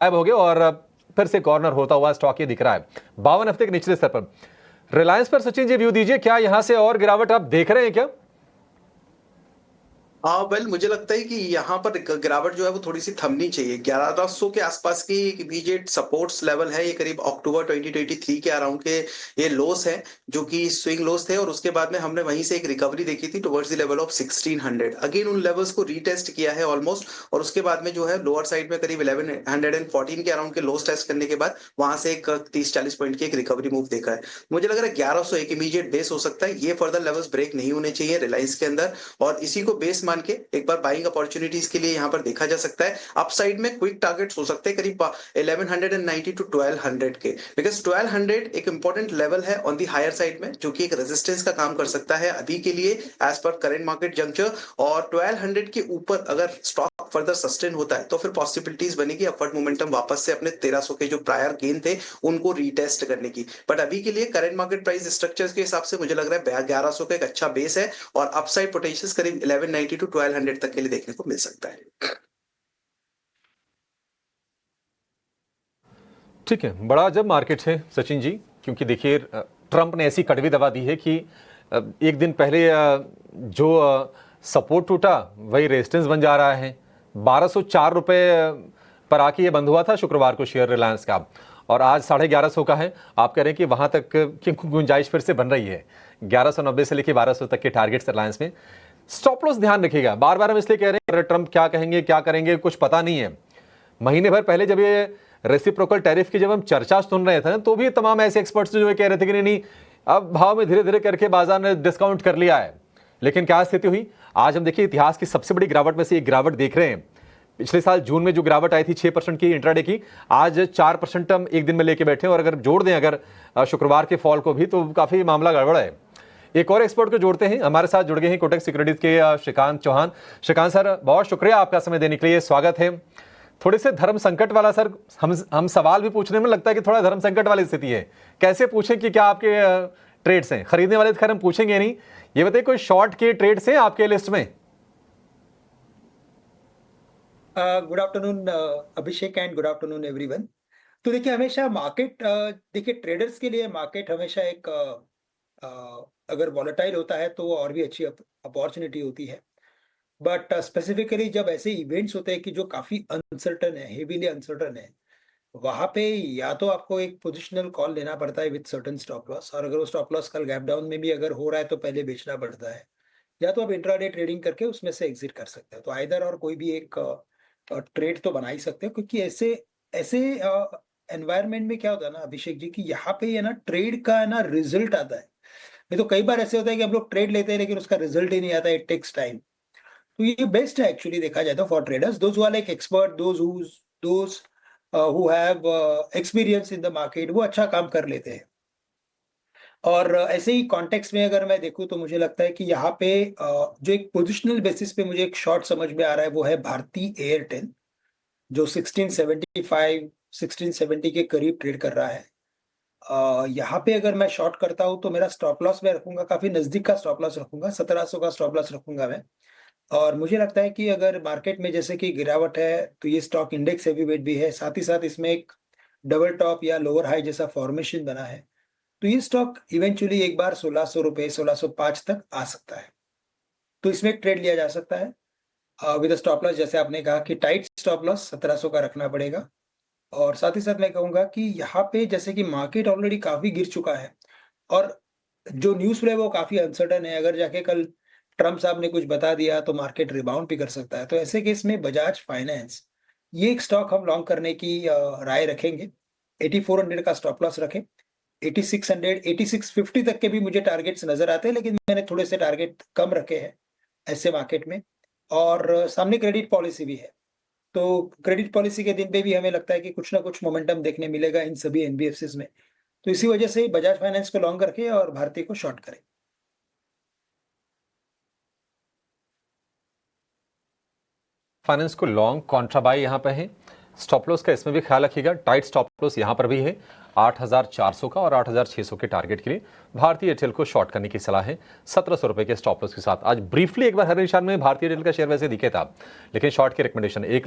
गायब हो गए और फिर से कॉर्नर होता हुआ स्टॉक ये दिख रहा है 52 हफ्ते के निचले स्तर पर। रिलायंस पर सचिन जी व्यू दीजिए, क्या यहां से और गिरावट आप देख रहे हैं क्या? हाँ वेल मुझे लगता है कि यहाँ पर गिरावट जो है वो थोड़ी सी थमनी चाहिए। 1100 के आसपास की इमीडिएट सपोर्ट्स लेवल है, ये करीब अक्टूबर 2023 के अराउंड के ये लोस है जो कि स्विंग लोस थे, और उसके बाद में हमने वहीं से एक रिकवरी देखी थी towards the level of 1600। Again उन लेवल्स को रीटेस्ट किया है ऑलमोस्ट, और उसके बाद में जो है लोअर साइड में करीब 1114 के अराउंड के लोस टेस्ट करने के बाद वहां से एक 30-40 पॉइंट की एक रिकवरी मूव देखा है। मुझे लग रहा है 1100 एक इमीडिएट बेस हो सकता है, ये फर्दर लेवल्स ब्रेक नहीं होने चाहिए रिलायंस के अंदर, और इसी को बेस मान के एक बार बाइंग अपॉर्चुनिटीज के लिए यहाँ पर देखा जा सकता है। अपसाइड में क्विक टारगेट्स हो सकते हैं करीब 1190 टू 1200 के, बिकॉज 1200 एक इंपॉर्टेंट लेवल है ऑन दी हायर साइड में, जो कि एक रेजिस्टेंस का काम कर सकता है अभी के लिए as per current market juncture. और 1200 के ऊपर अगर स्टॉक फर्दर सस्टेन होता है तो फिर पॉसिबिलिटीज बनेगी अपवर्ड मोमेंटम वापस से अपने 1300 के जो प्रायर गेन थे उनको रीटेस्ट करने की। बट अभी के लिए करंट मार्केट प्राइस स्ट्रक्चर के हिसाब से मुझे लग रहा है 1100 का एक अच्छा बेस है, और अपसाइड पोटेंशियल करीब 1190 टू 1200 तक के लिए देखने को मिल सकता है। ठीक है, बड़ा अजब मार्केट है सचिन जी, क्योंकि देखिए ट्रंप ने ऐसी कड़वी दवा दी है कि एक दिन पहले जो सपोर्ट टूटा वही रेजिस्टेंस बन जा रहा है। 1204 रुपए पर आके ये बंद हुआ था शुक्रवार को शेयर रिलायंस का, और आज 1150 का है। आप कह रहे हैं कि वहां तक की गुंजाइश फिर से बन रही है। 1190 से लेकर 1200 तक के टारगेट्स रिलायंस में। स्टॉप लॉस ध्यान रखिएगा, बार बार हम इसलिए कह रहे हैं ट्रंप क्या कहेंगे क्या करेंगे कुछ पता नहीं है। महीने भर पहले जब ये रेसिप्रोकल टैरिफ की जब हम चर्चा सुन रहे थे तो भी तमाम ऐसे एक्सपर्ट्स जो कह रहे थे कि नहीं अब भाव में धीरे धीरे करके बाजार ने डिस्काउंट कर लिया है। लेकिन क्या स्थिति हुई, आज हम देखिए इतिहास की सबसे बड़ी गिरावट में से एक गिरावट देख रहे हैं। पिछले साल जून में जो गिरावट आई थी 6% की इंट्राडे की, आज 4% हम एक दिन में लेके बैठे हैं, और अगर जोड़ दें अगर शुक्रवार के फॉल को भी तो काफी मामला गड़बड़ है। एक और एक्सपर्ट को जोड़ते हैं, हमारे साथ जुड़ गए हैं कोटक सिक्योरिटीज के श्रीकांत चौहान। श्रीकांत सर, बहुत शुक्रिया आपका समय देने के लिए, स्वागत है। थोड़े से धर्म संकट वाला सर हम सवाल भी पूछने में लगता है कि थोड़ा धर्म संकट वाली स्थिति है। कैसे पूछें कि क्या आपके ट्रेड्स हैं? खरीदने वाले खैर हम पूछेंगे नहीं, ये बताइए कोई शॉर्ट के ट्रेड्स हैं आपके लिस्ट में? Good afternoon Abhishek and good afternoon everyone. तो देखिए हमेशा मार्केट देखिए ट्रेडर्स के लिए मार्केट हमेशा एक अगर वॉलेटाइल होता है तो वो और भी अच्छी अपॉर्चुनिटी होती है। बट स्पेसिफिकली जब ऐसे इवेंट्स होते हैं कि जो काफ़ी अनसर्टन है, हेवीली अनसर्टन है, वहाँ पे या तो आपको एक पोजिशनल कॉल लेना पड़ता है विद सर्टेन स्टॉप लॉस, और अगर वो स्टॉप लॉस कल गैप डाउन में भी अगर हो रहा है तो पहले बेचना पड़ता है, या तो आप इंट्राडे ट्रेडिंग करके उसमें से एग्जिट कर सकते हैं। तो आइदर और कोई भी एक ट्रेड तो बना ही सकते हैं, क्योंकि ऐसे ऐसे एनवायरनमेंट में क्या होता है ना अभिषेक जी, कि यहाँ पे है ना ट्रेड का है ना रिजल्ट आता है। नहीं तो कई बार ऐसे होता है कि हम लोग ट्रेड लेते हैं लेकिन उसका रिजल्ट ही नहीं आता, इट टेक्स टाइम। तो ये बेस्ट है एक्चुअली देखा जाए तो for traders, those who are like expert, those who have experience in the market, वो अच्छा काम कर लेते हैं। और ऐसे ही कॉन्टेक्स्ट में अगर मैं देखूँ तो मुझे लगता है कि यहाँ पे जो एक पोजिशनल बेसिस पे मुझे एक शॉर्ट समझ में आ रहा है वो है भारती एयरटेल, जो 1675 1670 के करीब ट्रेड कर रहा है। यहाँ पे अगर मैं शॉर्ट करता हूँ तो मेरा स्टॉप लॉस मैं रखूंगा, काफी नजदीक का स्टॉप लॉस रखूंगा, 1700 का स्टॉप लॉस रखूंगा मैं। और मुझे लगता है कि अगर मार्केट में जैसे कि गिरावट है तो ये स्टॉक इंडेक्स हेवीवेट भी है, साथ ही साथ इसमें एक डबल टॉप या लोअर हाई जैसा फॉर्मेशन बना है, तो ये स्टॉक इवेंचुअली एक बार 1600 रुपए 1605 तक आ सकता है। तो इसमें एक ट्रेड लिया जा सकता है विद स्टॉप लॉस, जैसे आपने कहा कि टाइट स्टॉप लॉस 1700 का रखना पड़ेगा। और साथ ही साथ मैं कहूंगा कि यहाँ पे जैसे कि मार्केट ऑलरेडी काफी गिर चुका है, और जो न्यूज़ फ्लो है वो काफ़ी अनसर्टेन है। अगर जाके कल ट्रम्प साहब ने कुछ बता दिया तो मार्केट रिबाउंड भी कर सकता है। तो ऐसे केस में बजाज फाइनेंस, ये एक स्टॉक हम लॉन्ग करने की राय रखेंगे। 8400 का स्टॉप लॉस रखें। 8600, 8650 तक के भी मुझे टारगेट्स नज़र आते हैं, लेकिन मैंने थोड़े से टारगेट कम रखे हैं ऐसे मार्केट में। और सामने क्रेडिट पॉलिसी भी है। तो क्रेडिट पॉलिसी के दिन पे भी हमें लगता है कि कुछ ना कुछ मोमेंटम देखने मिलेगा इन सभी एनबीएफसीज़ में। तो इसी वजह से बजाज फाइनेंस को लॉन्ग करके और भारती को शॉर्ट करें। फाइनेंस को लॉन्ग कॉन्ट्रा बाय यहाँ पे है। स्टॉप लॉस का इसमें भी ख्याल रखिएगा, टाइट स्टॉप लॉस यहाँ पर भी है 8400 का और 8600 के टारगेट के लिए। भारतीय एयरटेल को शॉर्ट करने की सलाह है 1700 रुपए के स्टॉप लॉस के साथ। आज ब्रीफली एक बार हर निशान में भारतीय एयरटेल का शेयर वैसे दिखे था, लेकिन शॉर्ट की रिकमेंडेशन एक